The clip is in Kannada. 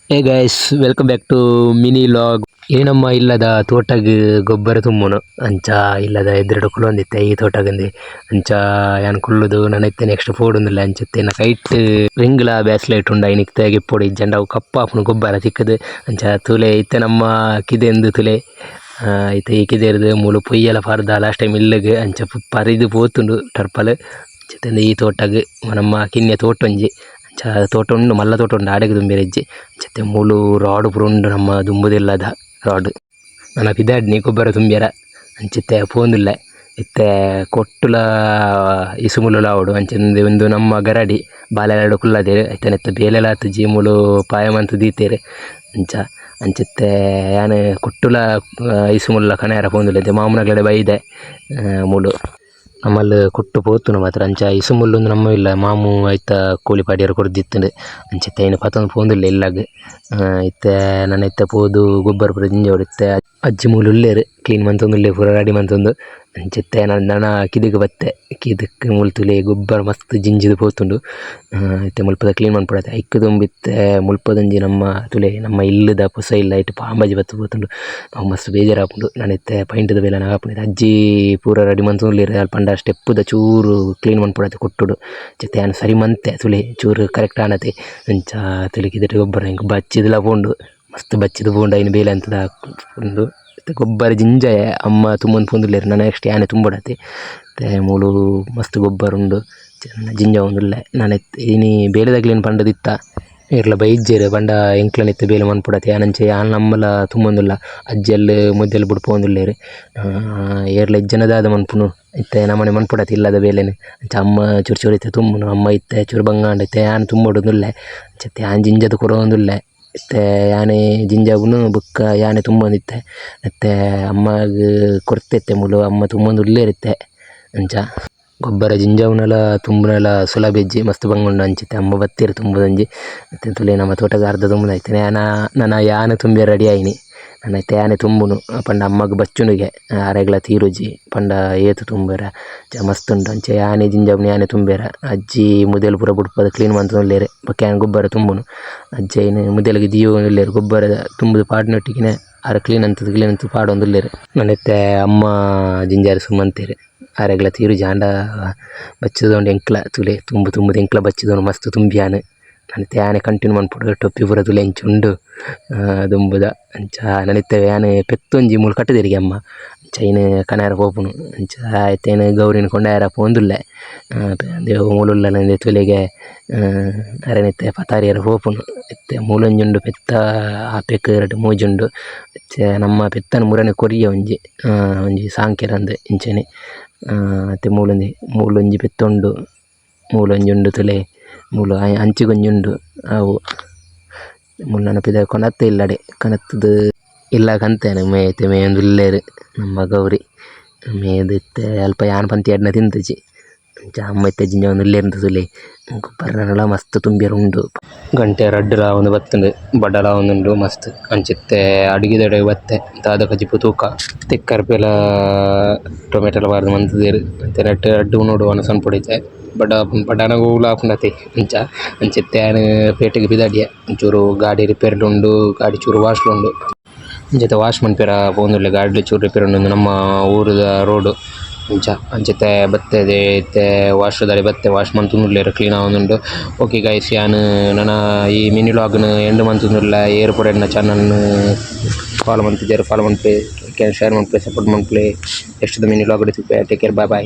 Hey guys welcome back to mini log. ಏನಮ್ಮ ಇಲ್ಲದ ತೋಟಗ್ ಗೊಬ್ಬರ ತುಂಬುನು ಅಂಚ ಇಲ್ಲದ ಎದುರುಡು ಕುಲೊಂದಿತ್ತೆ ಈ ತೋಟಗಂದಿ ಅಂಚ ಯಾನ್ ಕುಲ್ಲುದು ನನೈತೆ ನೆಕ್ಸ್ಟ್ ಪೋಡುಂದಿಲ್ಲ ಅಂಚತ್ತೆ ನಾ ಕೈಟ್ ರಿಂಗ್ಲ ಬ್ಯಾಸ್ಲೈಟ್ ಉಂಡ ಐನಿಕ್ ತೆಗೆ ಪೊಡಿ ಜಂಡ ಅವು ಕಪ್ಪಾಪುನು ಗೊಬ್ಬರ ತಿಕ್ಕದು ಅಂಚ ತುಲೆ ಇತ್ತೆ ನಮ್ಮ ಕಿದೆಂದು ತುಲೆ ಇತ್ತೆ ಈ ಕಿದೆರ್ದು ಮೂಲು ಪೊಯ್ಯಲ ಪಾರ್ದ ಲಾಸ್ಟ್ ಟೈಮ್ ಇಲ್ಲಗ್ ಅಂಚ ಪರಿದು ಪೋತುಂಡು ಟರ್ಪಲ್ ಅಂಚತ್ತೆ ಈ ತೋಟಗ್ ನಮ್ಮ ಕಿನ್ನೆ ತೋಟ ಒಂಜಿ ತೋಟ ಉಂಡು ಮಲ್ಲ ತೋಟ ಉಂಡು ಆಡೆಗ್ ದುಂಬೆರೆಜ್ಜಿ ಅಂಚತ್ತೆ ಮೂಲು ರಾಡ್ ಪೂರ ಉಂಡು ನಮ್ಮ ದುಂಬುದಿಲ್ಲದ ರಾಡ್ ನನ್ನ ಪಿದಾಡ್ನಿ ಗೊಬ್ಬರ ತುಂಬ್ಯರ ಅಂಚಿತ್ತೆ ಪೋಂದುಲ್ಲೆ ಇತ್ತೆ ಕೊಟ್ಟುಲ ಇಸುಮುಲು ಆವಡು ಅಂಚಂದು ಒಂದು ನಮ್ಮ ಗರಡಿ ಬಾಲೆಲಾಡು ಕುಲ್ಲದೆರ್ ಐತನೆತ್ತ ಬೇಲೆಲಾತ್ ಜೀಮುಲು ಪಾಯಮಂತು ದೀತೆರ್ ಅಂಚ ಅಂಚಿತ್ತೆ ಯಾನ್ ಕೊಟ್ಟುಲ ಇಸುಮುಲ್ಲ ಕಣೆಯರ ಪೋಂದುಲ್ಲೆ ಮಾಮುನಗಡೆ ಬೈದೆ ಮೂಲು ನಮ್ಮಲ್ಲಿ ಕೊಟ್ಟು ಪೋತುನು ಮಾತ್ರ ಅಂಚ ಇಸುಮುಲ್ಲು ನಮ್ಮ ಇಲ್ಲ ಮಾಮು ಐತ ಕೋಳಿ ಪಾಡಿಯರು ಕೊರ್ದಿತ್ತಂಡು ಅಂಚತ್ತೆ ಐನು ಪತೊಂದು ಪೋಂದುಲ್ಲೆ ಇಲ್ಲಾಗ್ ಇತ್ತೆ ನನ್ನ ಇತ್ತೆ ಪೋದು ಗೊಬ್ಬರ ಪೂರ ಜಿಂಜ ಹೊಡಿತ್ತೆ ಅಜ್ಜಿ ಮೂಲು ಉಲ್ಲೇರು ಕ್ಲೀನ್ ಮಂತೊಂದುಲ್ಲೆ ಪೂರ ರೆಡಿ ಮಂತೊಂದು ಅಂಚತ್ತೆ ನನ ಕಿದಿಗ್ ಬತ್ತೆ ಕಿದಕ್ ಮೂಲು ತುಲೆ ಗೊಬ್ಬರ ಮಸ್ತ್ ಜಿಂಜಿದು ಪೋತುಂಡು ಇತ್ತೆ ಮುಲ್ಪದ ಕ್ಲೀನ್ ಮನ್ಪುಡತ್ತೆ ಐಕ್ ತುಂಬಿತ್ತೆ ಮುಲ್ಪದೊಂಜಿ ನಮ್ಮ ತುಲೆ ನಮ್ಮ ಇಲ್ಲದ ಪೊಸ ಇಲ್ಲ ಐಟ್ ಪಾಂಬಜಿ ಬತ್ತು ಪೋತುಂಡು ಅವು ಮಸ್ತ್ ಬೇಜಾರಾಪುಂಡು ನಾನಿತ್ತೆ ಪೈಂಟದ ಬೇಲೆ ಆಪುಂಡು ಅಜ್ಜಿ ಪೂರ ರೆಡಿ ಮಂತೊಂದುಲ್ಲೆರ್ ಅಲ್ಪ ಪಂಡ ಸ್ಟೆಪ್ಪುದ ಚೂರು ಕ್ಲೀನ್ ಮನ್ಪುಡತ್ತೆ ಕೊಟ್ಟುಡು ಅಂಚತ್ತೆ ಯಾನ್ ಸರಿ ಮಂತೆ ತುಲೆ ಚೂರು ಕರೆಕ್ಟ್ ಆನತೆ ಅಂಚ ತುಲೆ ಕಿದಟ್ ಗೊಬ್ಬರ ಇಂಕ್ ಬಚ್ಚಿದ್ಲ ಪೋಂಡು ಮಸ್ತ್ ಬಚ್ಚಿದು ಪೋಂಡು ಐನ್ ಬೇಲೆ ಅಂತದ ಉಂಡು ಗೊಬ್ಬರ ಜಿಂಜಾಯ ಅಮ್ಮ ತುಂಬೊಂದು ಪೋಂದುಲ್ಲೆರ್ ನನ್ನ ನೆಕ್ಸ್ಟ್ ಯಾನೆ ತುಂಬೊಡತೆ ಮತ್ತೆ ಮೂಲು ಮಸ್ತ್ ಗೊಬ್ಬರ ಉಂಡು ಜಿಂಜ ಒಂದುಲ್ಲೆ ನಾನು ಇನಿ ಬೇಲೆದಾಗ್ಲೇನು ಪಂಡದಿತ್ತ ಇರ್ಲ ಬೈಜ್ಜೆರ್ ಪಂಡ ಎಂಕ್ಲನಿತ್ತು ಬೇಲೆ ಮನ್ಪುಡತೆ ಯಾನಂಚೆ ಯಾನ್ ನಮ್ಮಲ ತುಂಬೊಂದುಲ್ಲ ಅಜ್ಜೆಲ್ ಮುದ್ದೆಲ್ ಬುಡ್ ಪೋಂದುಲ್ಲೆರ್ ಏರ್ಲ ಇಜ್ಜನದಾದ ಮನ್ಪುನು ಇತ್ತೆ ನಮ್ಮನೆ ಮನ್ಪುಡತೆ ಇಲ್ಲದ ಬೇಲೆನ್ ಅಂಚ ಅಮ್ಮ ಚೂರು ಚೂರು ಇತ್ತೆ ತುಂಬುನು ಅಮ್ಮ ಇತ್ತೆ ಚೂರು ಬಂಗಾಂಡ ಇತ್ತೆ ಯಾನ್ ತುಂಬೋಡುಂದುಲ್ಲೆ ಅಂಚತ್ತೆ ಯಾನ್ ಜಿಂಜದ ಕೊರೊಂದುಲ್ಲೆ ಇತ್ತೆ ಯಾನೆ ಜಿಂಜಾಗುನು ಬೊಕ್ಕ ಯಾನೆ ತುಂಬೊಂದಿತ್ತೆ ಮತ್ತೆ ಅಮ್ಮಗ್ ಕೊರ್ತೆತ್ತೆ ಮೂಲು ಅಮ್ಮ ತುಂಬೊಂದುಲ್ಲೆರಿತ್ತೆ ಅಂಚ ಗೊಬ್ಬರ ಜಿಂಜಾವುನಲ ತುಂಬುನಲ ಸುಲಭೆಜ್ಜಿ ಮಸ್ತ್ ಬಂಗುಂಡು ಅಂಚಿತ್ತೆ ಅಮ್ಮ ಬತ್ತೆರ್ ತುಂಬುದಂಜಿ ಮತ್ತೆ ತುಲೆ ನಮ್ಮ ತೋಟಗ ಅರ್ಧ ತುಂಬುನೈತೆ ನಾನು ಯಾನೆ ತುಂಬಿ ರೆಡಿ ಆಯಿನಿ ನನ್ನ ಇತ್ತೆ ಯಾನೆ ತುಂಬುನು ಪಂಡ ಅಮ್ಮಗ್ ಬಚ್ಚುನಿಗೆ ಅರೆಗ್ಲ ತೀರುಜಿ ಪಂಡ ಏತು ತುಂಬೆರ ಮಸ್ತ್ ಉಂಡು ಅಂಚೆ ಯಾನೆ ಜಿಂಜಾವುನ ಯಾನೆ ತುಂಬೆರ ಅಜ್ಜಿ ಮುದೆಲ್ ಪೂರ ಬುಡ್ಪದ ಕ್ಲೀನ್ ಮಂತೊಂದುಲ್ಲೆರ್ ಬೊಕ್ಕ ಯಾನ್ ಗೊಬ್ಬರ ತುಂಬುನು ಅಜ್ಜಿ ಐನ್ ಮುದೆಲ್ಗೆ ದೀವೊಂದುಲ್ಲೆರ್ ಗೊಬ್ಬರ ತುಂಬುದು ಪಾಡ್ನೊಟ್ಟಿಗೆನೆ ಅರ ಕ್ಲೀನ್ ಅಂತ ಪಾಡೊಂದುಲ್ಲೆರ್ ನನ್ನೆತ್ತೆ ಅಮ್ಮ ಜಿಂಜಾರು ಸುಮ್ಮಂತೆರ್ ಅರೆಗ್ಲ ತೀರು ಜಾಂಡ ಬಚ್ಚದೊಂಡು ಎಂಕ್ಲ ತುಲೆ ತುಂಬುದು ಎಂಕ್ಲ ಬಚ್ಚದೊಂಡು ಮಸ್ತ್ ತುಂಬ್ಯಾನ್ ನನ್ನೆತ್ತೆ ಯಾನೆ ಕಂಟಿನ್ಯೂ ಮನ್ಪುಡು ಟೊಪ್ಪಿ ಪೂರ ತುಲೆ ಎಂಚುಂಡು ದುಂಬುದ ಅಂಚ ನನ್ನೆತ್ತೆ ಯಾನೆ ಪೆತ್ತೊಂಜಿ ಮೂಲು ಕಟ್ಟದೆರಿಗೆ ಅಮ್ಮ ಅಂಚ ಐನ್ ಕಣಾಯರ ಪೋಪುನು ಅಂಚ ಐತೇನು ಗೌರಿನ ಕೊಂಡಾಯರ ಪೋಂದುಲ್ಲೆ ದೇವ ಮೂಲುಲ್ಲ ನಂದೆ ತುಲೆಗೆ ಅರೆನೆತ್ತೆ ಪತಾರಿಯರ ಪೋಪುನು ಇತ್ತೆ ಮೂಲೊಂಜುಂಡು ಪೆತ್ತ ಆಪೆಕ್ ಎರಡು ಮೂಜುಂಡು ನಮ್ಮ ಪೆತ್ತನ ಮುರನೆ ಕೊರಿಯ ಒಂಜಿ ಸಾಂಕೆರಂದು ಇಂಚನೆ ಮತ್ತೆ ಮೂಲೊಂಜಿ ಪೆತ್ತೊಂಡು ಮೂಲೊಂಜುಂಡು ತುಲೆ ಮೂಲು ಅಂಚಿಗೊಂಜುಂಡು ಅವು ಮೂಲು ನೆನಪಿದ ಕೊನತ್ತೆ ಇಲ್ಲಡೆ ಕನತ್ತದು ಇಲ್ಲ ಕಂತೇನೆ ಮೇಯ್ತೆ ಮೇಯೊಂದು ಇಲ್ಲೇರು ನಮ್ಮ ಗೌರಿ ಮೇಯ್ದಿತ್ತೆ ಅಲ್ಪ ಯಾನ್ ಪಂತಿ ಎಡ್ನ ತಿಂತಜಿ ಅಂಚ ಅಮ್ಮ ಇತ್ತೆ ಜಿಂಜ ಒಂದು ಇಲ್ಲೇರ್ಂತ ತುಲೆ ಗೊಬ್ಬರನೆಲ್ಲ ಮಸ್ತ್ ತುಂಬಿಯರು ಉಂಡು ಗಂಟೆ ರಡ್ಡುಲ ಒಂದು ಬತ್ತುಂಡು ಬಡಲ ಒಂದುಂಡು ಮಸ್ತ್ ಅಂಚಿತ್ತೆ ಅಡುಗೆದೊಡೆ ಬತ್ತೆ ದಾದ ಕಜಿಪು ತೂಕ ತಿಕ್ಕರ್ಪೆಲ ಟೊಮೆಟೊಲ ಬಾರ್ದು ಮಂತುದೆರ್ ಮತ್ತೆ ನೆಟ್ಟ್ ರಡ್ಡು ಉನೋಡು ಅನಸನ್ ಪೊಡಿತೆ ಬಡಾನ ಗೋಲ ಆಪುಂಡತೆ ಅಂಚ ಅಂಚಿತ್ತೆ ಯಾನ್ ಪೇಟೆಗ್ ಪಿದಾಡಿಯ ಒಂಚೂರು ಗಾಡಿ ರಿಪೇರ್ಡ್ ಉಂಡು ಗಾಡಿ ಚೂರು ವಾಶ್ಲ ಉಂಡು ಅಂಚತ್ತೆ ವಾಶ್ ಮನ್ಪೆರ ಪೋಂದುಲ್ಲೆ ಗಾಡಿ ಚೂರು ರಿಪೇರ್ ಉಂಡು ನಮ್ಮ ಊರುದ ರೋಡ್ ಅಂಚ ಅಂಚಿತ್ತೆ ಬತ್ತದೆ ಇತ್ತೆ ವಾಶ್ ದಾರಿ ಬತ್ತೆ ವಾಶ್ ಮಂತೊಂದುಲ್ಲೆರ್ ಕ್ಲೀನ್ ಆವೊಂದುಂಡು. ಓಕೆ ಗೈಸ್ ಯಾನ್ ನನ ಈ ಮಿನಿ ವ್ಲಾಗ್ನ್ ಎಂಡ್ ಮಂತೊಂದುಲ್ಲೆ ಏರ್ ಪೂರ ಎನ್ನ ಚಾನಲ್ನ್ ಫಾಲೋ ಮಂತಿದ್ದೆರ್ ಫಾಲೋ ಮನ್ಪೆ ಶೇರ್ ಮನ್ಪೆ ಸಪೋರ್ಟ್ ಮನ್ಪೆ ನೆಕ್ಸ್ಟ್ ಮಿನಿ ವ್ಲಾಗ್ ತಿಪ್ಪೆ ಟೇಕ್ ಕೇರ್ ಬೈ ಬೈ.